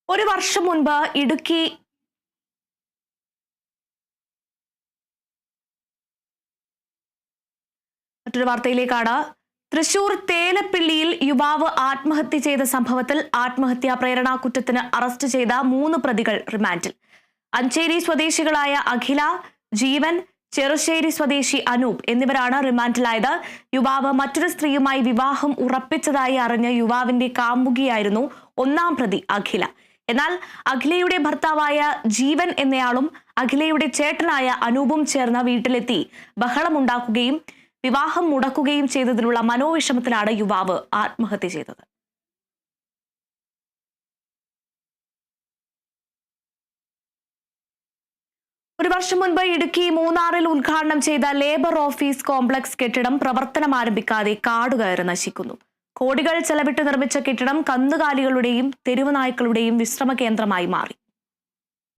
ഒരു വർഷം മുൻപ് ഇടുക്കി മറ്റൊരു വാർത്തയിലേക്കാണ്. തൃശൂർ തേലപ്പിള്ളിയിൽ യുവാവ് ആത്മഹത്യ ചെയ്ത സംഭവത്തിൽ ആത്മഹത്യാ പ്രേരണാ കുറ്റത്തിന് അറസ്റ്റ് ചെയ്ത 3 പ്രതികൾ റിമാൻഡിൽ. അഞ്ചേരി സ്വദേശികളായ അഖില, ജീവൻ, ചെറുശ്ശേരി സ്വദേശി അനൂപ് എന്നിവരാണ് റിമാൻഡിലായത്. യുവാവ് മറ്റൊരു സ്ത്രീയുമായി വിവാഹം ഉറപ്പിച്ചതായി അറിഞ്ഞ യുവാവിന്റെ കാമുകിയായിരുന്നു 1-ാം പ്രതി അഖില. എന്നാൽ അഖിലയുടെ ഭർത്താവായ ജീവൻ എന്നയാളും അഖിലയുടെ ചേട്ടനായ അനൂപും ചേർന്ന വീട്ടിലെത്തി ബഹളമുണ്ടാക്കുകയും വിവാഹം മുടക്കുകയും ചെയ്തതിലുള്ള മനോവിഷമത്തിലാണ് യുവാവ് ആത്മഹത്യ ചെയ്തത്. ഒരു വർഷം മുൻപ് ഇടുക്കി മൂന്നാറിൽ ഉദ്ഘാടനം ചെയ്ത ലേബർ ഓഫീസ് കോംപ്ലക്സ് കെട്ടിടം പ്രവർത്തനം ആരംഭിക്കാതെ കാടുകയറി നശിക്കുന്നു. കോടികൾ ചെലവിട്ട് നിർമ്മിച്ച കെട്ടിടം കന്നുകാലികളുടെയും തെരുവ് നായ്ക്കളുടെയും വിശ്രമ കേന്ദ്രമായി മാറി.